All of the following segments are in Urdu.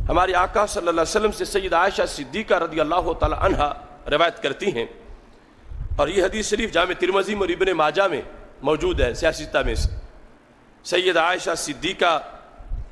ہمارے آقا صلی اللہ علیہ وسلم سے سیدہ عائشہ صدیقہ رضی اللہ تعالی عنہا روایت کرتی ہیں، اور یہ حدیث شریف جامع ترمذی اور ابن ماجہ میں موجود ہے سیاستہ میں سے۔ سیدہ عائشہ صدیقہ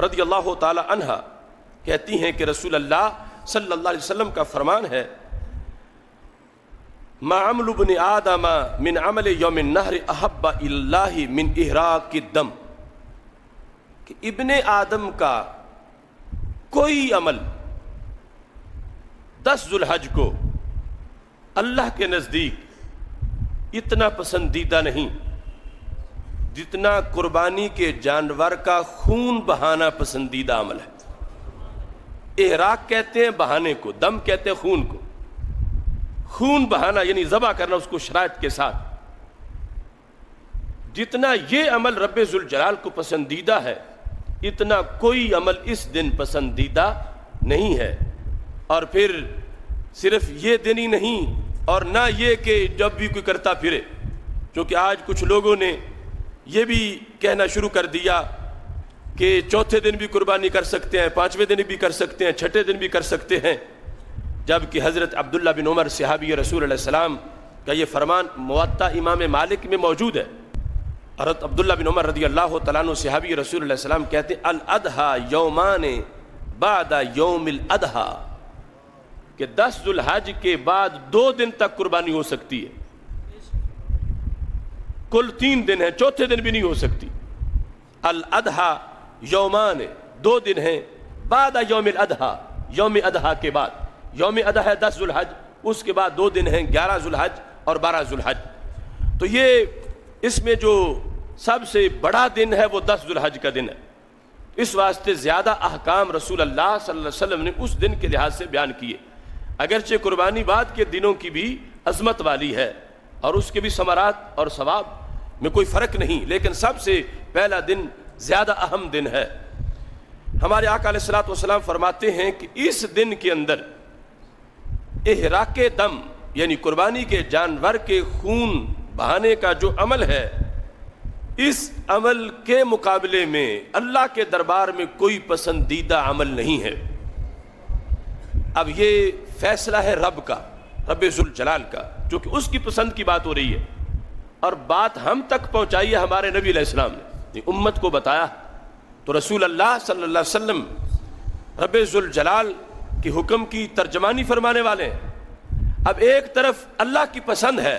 رضی اللہ تعالی عنہا کہتی ہیں کہ رسول اللہ صلی اللہ علیہ وسلم کا فرمان ہے، ما عمل ابن آدم من عمل یوم النحر احب اللہ من احراق الدم، کہ ابن آدم کا کوئی عمل 10 ذو الحج کو اللہ کے نزدیک اتنا پسندیدہ نہیں جتنا قربانی کے جانور کا خون بہانا پسندیدہ عمل ہے۔ احراق کہتے ہیں بہانے کو، دم کہتے ہیں خون کو۔ خون بہانا یعنی ذبح کرنا اس کو شرائط کے ساتھ، جتنا یہ عمل رب ذوالجلال کو پسندیدہ ہے اتنا کوئی عمل اس دن پسندیدہ نہیں ہے۔ اور پھر صرف یہ دن ہی نہیں، اور نہ یہ کہ جب بھی کوئی کرتا پھرے، کیونکہ آج کچھ لوگوں نے یہ بھی کہنا شروع کر دیا کہ چوتھے دن بھی قربانی کر سکتے ہیں، 5ویں دن بھی کر سکتے ہیں، 6ٹھے دن بھی کر سکتے ہیں، جبکہ حضرت عبداللہ بن عمر صحابی رسول علیہ السلام کا یہ فرمان موطا امام مالک میں موجود ہے۔ حضرت عبداللہ بن عمر رضی اللہ تعالیٰ عنہ صحابی رسول اللہ علیہ السلام کہتے ہیں الاضحیٰ یومان بعد یوم الاضحیٰ، کہ 10 ذو الحج کے بعد 2 دن تک قربانی ہو سکتی ہے، کل 3 دن ہیں، چوتھے دن بھی نہیں ہو سکتی۔ الاضحیٰ یومان 2 دن ہیں بعد یوم الاضحیٰ، یوم اضحیٰ کے بعد، یوم اضحیٰ 10 ذو الحج، اس کے بعد 2 دن ہیں 11 ذو الحج اور 12 ذو الحج۔ تو یہ اس میں جو سب سے بڑا دن ہے وہ 10 ذو الحج کا دن ہے، اس واسطے زیادہ احکام رسول اللہ صلی اللہ علیہ وسلم نے اس دن کے لحاظ سے بیان کیے، اگرچہ قربانی بعد کے دنوں کی بھی عظمت والی ہے اور اس کے بھی ثمرات اور ثواب میں کوئی فرق نہیں، لیکن سب سے پہلا دن زیادہ اہم دن ہے۔ ہمارے آقا علیہ الصلوۃ والسلام فرماتے ہیں کہ اس دن کے اندر احراق دم یعنی قربانی کے جانور کے خون بہانے کا جو عمل ہے، اس عمل کے مقابلے میں اللہ کے دربار میں کوئی پسندیدہ عمل نہیں ہے۔ اب یہ فیصلہ ہے رب کا، رب ذوالجلال کا، جو کہ اس کی پسند کی بات ہو رہی ہے، اور بات ہم تک پہنچائی ہے ہمارے نبی علیہ السلام نے، امت کو بتایا۔ تو رسول اللہ صلی اللہ علیہ وسلم رب ذوالجلال کے حکم کی ترجمانی فرمانے والے ہیں۔ اب ایک طرف اللہ کی پسند ہے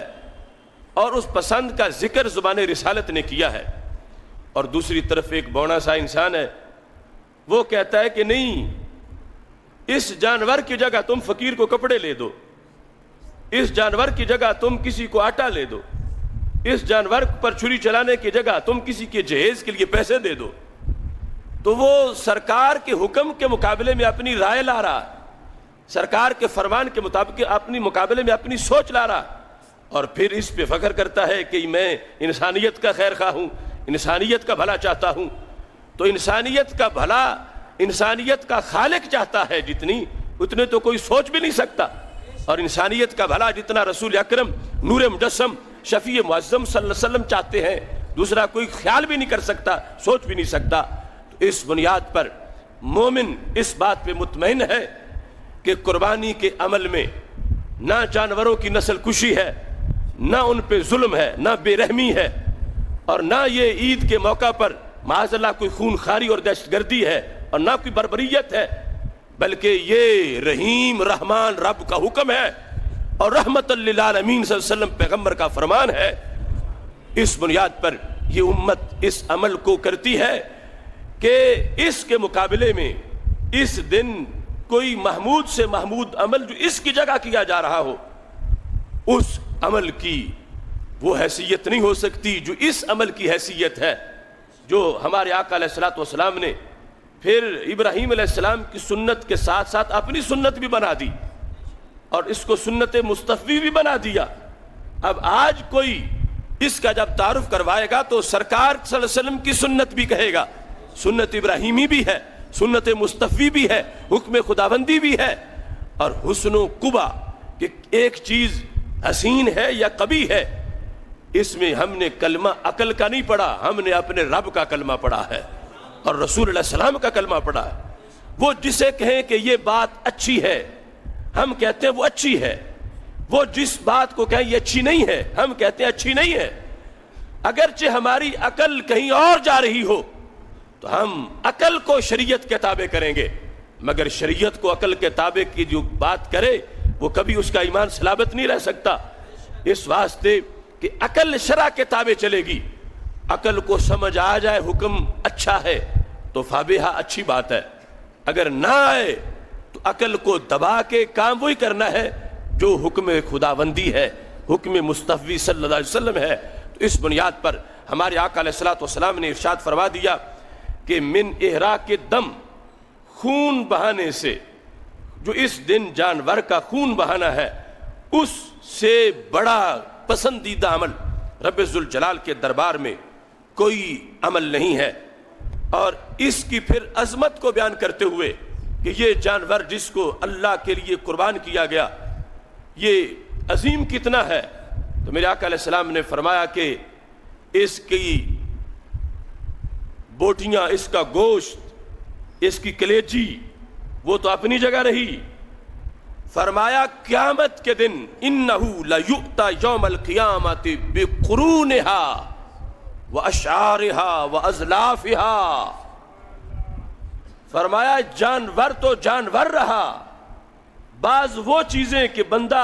اور اس پسند کا ذکر زبان رسالت نے کیا ہے، اور دوسری طرف ایک بونا سا انسان ہے، وہ کہتا ہے کہ نہیں، اس جانور کی جگہ تم فقیر کو کپڑے لے دو، اس جانور کی جگہ تم کسی کو آٹا لے دو، اس جانور پر چھری چلانے کی جگہ تم کسی کے جہیز کے لیے پیسے دے دو۔ تو وہ سرکار کے حکم کے مقابلے میں اپنی رائے لا رہا، سرکار کے فرمان کے مطابق اپنی مقابلے میں اپنی سوچ لا رہا، اور پھر اس پہ فخر کرتا ہے کہ میں انسانیت کا خیر خواہ ہوں، انسانیت کا بھلا چاہتا ہوں۔ تو انسانیت کا بھلا انسانیت کا خالق چاہتا ہے اتنے تو کوئی سوچ بھی نہیں سکتا، اور انسانیت کا بھلا جتنا رسول اکرم نور مجسم شفیع معظم صلی اللہ علیہ وسلم چاہتے ہیں، دوسرا کوئی خیال بھی نہیں کر سکتا، سوچ بھی نہیں سکتا۔ تو اس بنیاد پر مومن اس بات پہ مطمئن ہے کہ قربانی کے عمل میں نہ جانوروں کی نسل کشی ہے، نہ ان پہ ظلم ہے، نہ بے رحمی ہے، اور نہ یہ عید کے موقع پر معاذ اللہ کوئی خون خاری اور دہشت گردی ہے، اور نہ کوئی بربریت ہے، بلکہ یہ رحیم رحمان رب کا حکم ہے اور رحمت للعالمین صلی اللہ علیہ وسلم پیغمبر کا فرمان ہے۔ اس بنیاد پر یہ امت اس عمل کو کرتی ہے کہ اس کے مقابلے میں اس دن کوئی محمود سے محمود عمل جو اس کی جگہ کیا جا رہا ہو، اس عمل کی وہ حیثیت نہیں ہو سکتی جو اس عمل کی حیثیت ہے، جو ہمارے آقا علیہ الصلوۃ والسلام نے پھر ابراہیم علیہ السلام کی سنت کے ساتھ ساتھ اپنی سنت بھی بنا دی، اور اس کو سنت مصطفی بھی بنا دیا۔ اب آج کوئی اس کا جب تعارف کروائے گا تو سرکار صلی اللہ علیہ وسلم کی سنت بھی کہے گا، سنت ابراہیمی بھی ہے، سنت مصطفی بھی ہے، حکم خداوندی بھی ہے، اور حسن و قبا کہ ایک چیز حسین ہے یا قبیح ہے، اس میں ہم نے کلمہ عقل کا نہیں پڑھا، ہم نے اپنے رب کا کلمہ پڑھا ہے اور رسول اللہ علیہ السلام کا کلمہ پڑھا ہے۔ وہ جسے کہیں کہ یہ بات اچھی ہے ہم کہتے ہیں وہ اچھی ہے، وہ جس بات کو کہیں یہ اچھی نہیں ہے ہم کہتے ہیں اچھی نہیں ہے۔ اگرچہ ہماری عقل کہیں اور جا رہی ہو تو ہم عقل کو شریعت کے تابع کریں گے، مگر شریعت کو عقل کے تابع کی جو بات کرے وہ کبھی اس کا ایمان سلامت نہیں رہ سکتا۔ اس واسطے کہ عقل شرع کے تابع چلے گی، عقل کو سمجھ آ جائے حکم اچھا ہے تو فابہا اچھی بات ہے، اگر نہ آئے تو عقل کو دبا کے کام وہی کرنا ہے جو حکم خداوندی ہے، حکم مصطفی صلی اللہ علیہ وسلم ہے۔ تو اس بنیاد پر ہمارے آقا علیہ الصلوۃ والسلام نے ارشاد فرما دیا کہ من احراق دم، خون بہانے سے، جو اس دن جانور کا خون بہانا ہے اس سے بڑا پسندیدہ عمل رب ذوالجلال کے دربار میں کوئی عمل نہیں ہے۔ اور اس کی پھر عظمت کو بیان کرتے ہوئے کہ یہ جانور جس کو اللہ کے لیے قربان کیا گیا یہ عظیم کتنا ہے، تو میرے آقا علیہ السلام نے فرمایا کہ اس کی بوٹیاں، اس کا گوشت، اس کی کلیجی وہ تو اپنی جگہ رہی، فرمایا قیامت کے دن انہو لیؤتی یوم القیامت بقرونہا واشعارہا وازلافہا، فرمایا جانور تو جانور رہا، بعض وہ چیزیں کہ بندہ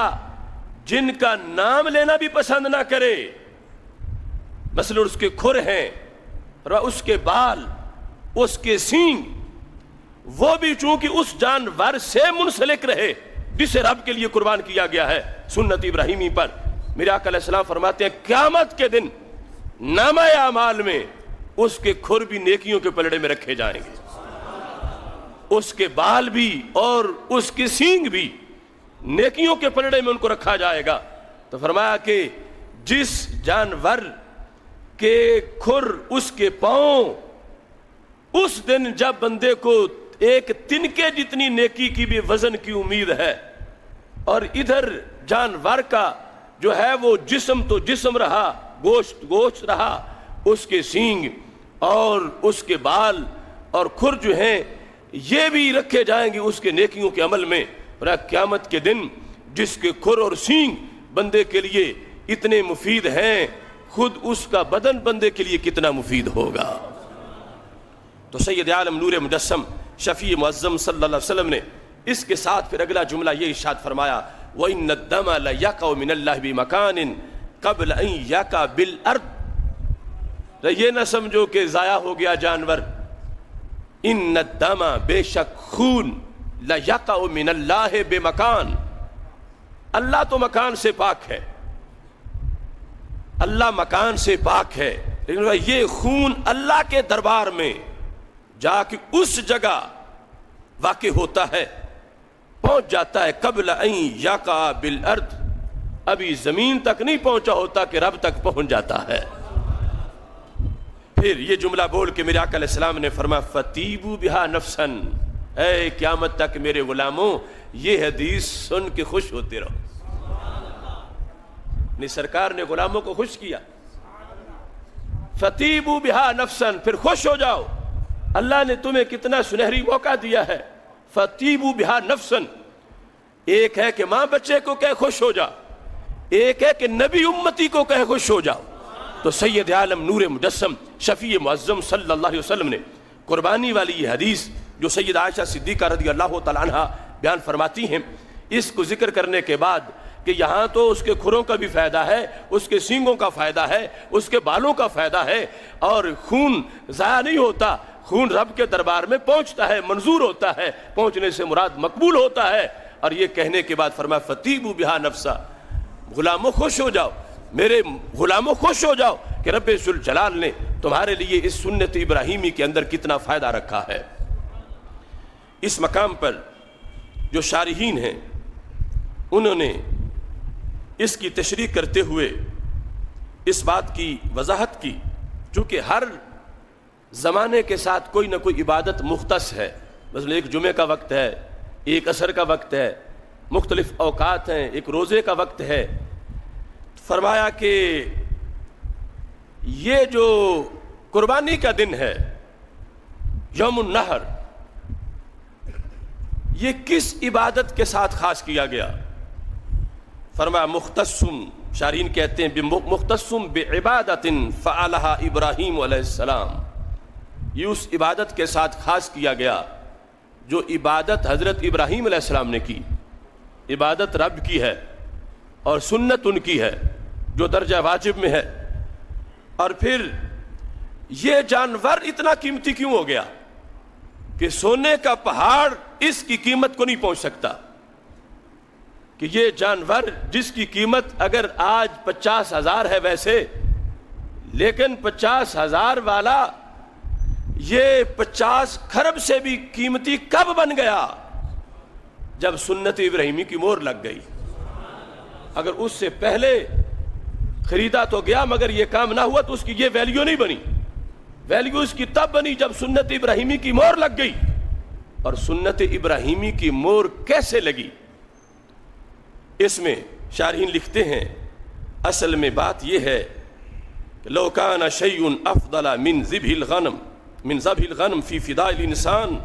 جن کا نام لینا بھی پسند نہ کرے، مثلا اس کے کھر ہیں، اس کے بال، اس کے سینگ، وہ بھی چونکہ اس جانور سے منسلک رہے جسے رب کے لیے قربان کیا گیا ہے سنت ابراہیمی پر۔ میرے آقا علیہ السلام فرماتے ہیں قیامت کے دن نامہ اعمال میں اس کے کھر بھی نیکیوں کے پلڑے میں رکھے جائیں گے، اس کے بال بھی اور اس کے سینگ بھی نیکیوں کے پلڑے میں ان کو رکھا جائے گا۔ تو فرمایا کہ جس جانور کے کھر، اس کے پاؤں، اس دن جب بندے کو ایک تنکے جتنی نیکی کی بھی وزن کی امید ہے، اور ادھر جانور کا جو ہے وہ جسم تو جسم رہا، گوشت گوشت رہا، اس کے سینگ اور اس کے بال اور کھر جو ہیں یہ بھی رکھے جائیں گے اس کے نیکیوں کے عمل میں۔ اور قیامت کے دن جس کے کھر اور سینگ بندے کے لیے اتنے مفید ہیں، خود اس کا بدن بندے کے لیے کتنا مفید ہوگا۔ تو سید عالم نور مجسم شفیع معظم صلی اللہ علیہ وسلم نے اس کے ساتھ پھر اگلا جملہ یہ ارشاد فرمایا وَإِنَّ الدَّمَ لَيَقَعُ مِنَ اللَّهِ بِمَكَانٍ قَبْلَ أَن يَقَعَ بِالْأَرْضِ، یہ نہ سمجھو کہ ضائع ہو گیا جانور، ان الدم، بے شک خون، لَيَقَعُ مِنَ اللَّهِ بِمَكَانٍ، اللہ تو مکان سے پاک ہے، اللہ مکان سے پاک ہے، لیکن یہ خون اللہ کے دربار میں جا کے اس جگہ واقع ہوتا ہے، پہنچ جاتا ہے قبل ان یقع بالارض، ابھی زمین تک نہیں پہنچا ہوتا کہ رب تک پہنچ جاتا ہے۔ پھر یہ جملہ بول کے میرے آقا علیہ السلام نے فرمایا فَتِیبُوا بِہَا نَفْسًا، اے قیامت تک میرے غلاموں یہ حدیث سن کے خوش ہوتے رہو۔ سرکار نے غلاموں کو خوش کیا، فَتِیبُوا بِہَا نَفْسًا، پھر خوش ہو جاؤ، اللہ نے تمہیں کتنا سنہری موقع دیا ہے۔ فَتِیبُوا بِہَا نَفْسًا، ایک ہے کہ ماں بچے کو کہے خوش ہو جا، ایک ہے کہ نبی امتی کو کہے خوش ہو جاؤ۔ تو سید عالم نور مجسم شفیع معظم صلی اللہ علیہ وسلم نے قربانی والی یہ حدیث جو سید عائشہ صدیقہ رضی اللہ تعالیٰ عنہ بیان فرماتی ہیں، اس کو ذکر کرنے کے بعد کہ یہاں تو اس کے کھروں کا بھی فائدہ ہے، اس کے سینگوں کا فائدہ ہے، اس کے بالوں کا فائدہ ہے، اور خون ضائع نہیں ہوتا، خون رب کے دربار میں پہنچتا ہے، منظور ہوتا ہے، پہنچنے سے مراد مقبول ہوتا ہے۔ اور یہ کہنے کے بعد فرمایا فَتِیبُوا بِہَا نَفْسًا، غلاموں خوش ہو جاؤ، میرے غلاموں خوش ہو جاؤ کہ رب ذوالجلال نے تمہارے لیے اس سنت ابراہیمی کے اندر کتنا فائدہ رکھا ہے۔ اس مقام پر جو شارحین ہیں انہوں نے اس کی تشریح کرتے ہوئے اس بات کی وضاحت کی، چونکہ ہر زمانے کے ساتھ کوئی نہ کوئی عبادت مختص ہے، مثلا ایک جمعہ کا وقت ہے، ایک عصر کا وقت ہے، مختلف اوقات ہیں، ایک روزے کا وقت ہے۔ فرمایا کہ یہ جو قربانی کا دن ہے یوم النحر، یہ کس عبادت کے ساتھ خاص کیا گیا؟ فرمایا مختصم، شارحین کہتے ہیں مختصم بعبادت فعلھا ابراہیم علیہ السلام، یہ اس عبادت کے ساتھ خاص کیا گیا جو عبادت حضرت ابراہیم علیہ السلام نے کی۔ عبادت رب کی ہے اور سنت ان کی ہے جو درجہ واجب میں ہے۔ اور پھر یہ جانور اتنا قیمتی کیوں ہو گیا کہ سونے کا پہاڑ اس کی قیمت کو نہیں پہنچ سکتا؟ کہ یہ جانور جس کی قیمت اگر آج 50,000 ہے ویسے، لیکن 50,000 والا یہ 50 کھرب سے بھی قیمتی کب بن گیا؟ جب سنت ابراہیمی کی مہر لگ گئی۔ اگر اس سے پہلے خریدا تو گیا مگر یہ کام نہ ہوا تو اس کی یہ ویلیو نہیں بنی۔ ویلیو اس کی تب بنی جب سنت ابراہیمی کی مہر لگ گئی۔ اور سنت ابراہیمی کی مہر کیسے لگی؟ اس میں شارحین لکھتے ہیں اصل میں بات یہ ہے کہ لو کان شیء افضل من ذبح الغنم فی فداء الانسان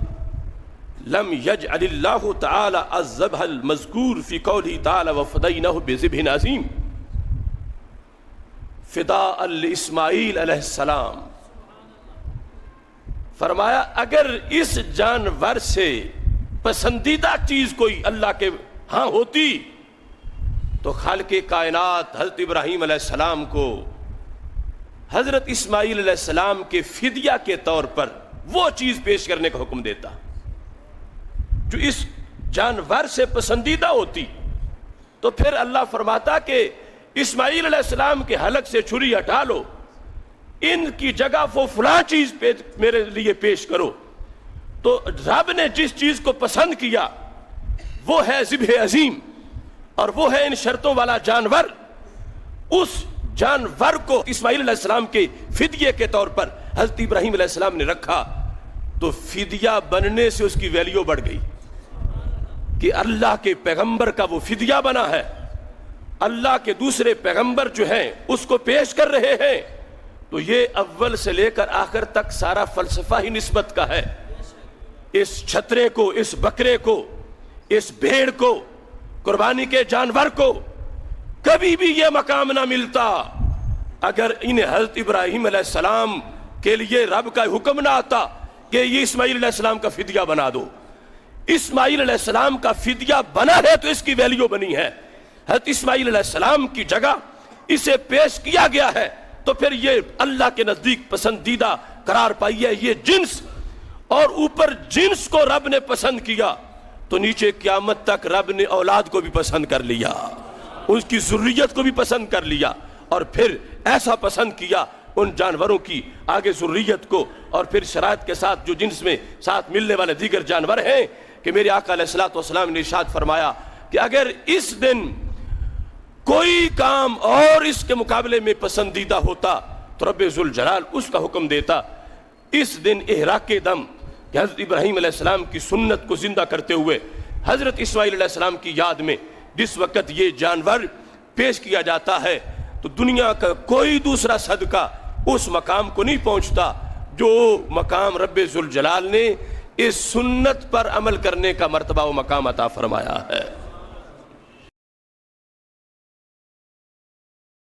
لم یجعل اللہ تعالی الذبح المذکور فی قوله تعالی وفدیناہ بذبح عظیم فداء لاسماعیل علیہ السلام۔ فرمایا اگر اس جانور سے پسندیدہ چیز کوئی اللہ کے ہاں ہوتی تو خالق کائنات حضرت ابراہیم علیہ السلام کو حضرت اسماعیل علیہ السلام کے فدیہ کے طور پر وہ چیز پیش کرنے کا حکم دیتا جو اس جانور سے پسندیدہ ہوتی۔ تو پھر اللہ فرماتا کہ اسماعیل علیہ السلام کے حلق سے چھری ہٹا لو، ان کی جگہ وہ فلاں چیز میرے لیے پیش کرو۔ تو رب نے جس چیز کو پسند کیا وہ ہے ذبح عظیم، اور وہ ہے ان شرطوں والا جانور۔ اس جانور کو اسماعیل علیہ السلام کے فدیے کے طور پر حضرت ابراہیم علیہ السلام نے رکھا، تو فدیہ بننے سے اس کی ویلیو بڑھ گئی کہ اللہ کے پیغمبر کا وہ فدیہ بنا ہے، اللہ کے دوسرے پیغمبر جو ہیں اس کو پیش کر رہے ہیں۔ تو یہ اول سے لے کر آخر تک سارا فلسفہ ہی نسبت کا ہے۔ اس چھترے کو، اس بکرے کو، اس بھیڑ کو، قربانی کے جانور کو کبھی بھی یہ مقام نہ ملتا اگر انہیں حضرت ابراہیم علیہ السلام کے لیے رب کا حکم نہ آتا کہ یہ اسماعیل علیہ السلام کا فدیہ بنا دو۔ اسماعیل علیہ السلام کا فدیہ بنا ہے تو اس کی ویلیو بنی ہے۔ حضرت اسماعیل علیہ السلام کی جگہ اسے پیش کیا گیا ہے تو پھر یہ اللہ کے نزدیک پسندیدہ قرار پائی ہے۔ یہ جنس، اور اوپر جنس کو رب نے پسند کیا تو نیچے قیامت تک رب نے اولاد کو بھی پسند کر لیا، اس کی ذریت کو بھی پسند کر لیا، اور پھر ایسا پسند کیا ان جانوروں کی آگے ذریت کو، اور پھر شرائط کے ساتھ جو جنس میں ساتھ ملنے والے دیگر جانور ہیں کہ میرے آقا علیہ السلام نے ارشاد فرمایا کہ اگر اس دن کوئی کام اور اس کے مقابلے میں پسندیدہ ہوتا تو رب ذوالجلال اس کا حکم دیتا۔ اس دن احراق دم کہ حضرت ابراہیم علیہ السلام کی سنت کو زندہ کرتے ہوئے حضرت اسماعیل علیہ السلام کی یاد میں جس وقت یہ جانور پیش کیا جاتا ہے تو دنیا کا کوئی دوسرا صدقہ اس مقام کو نہیں پہنچتا جو مقام رب ذوالجلال نے اس سنت پر عمل کرنے کا مرتبہ و مقام عطا فرمایا ہے۔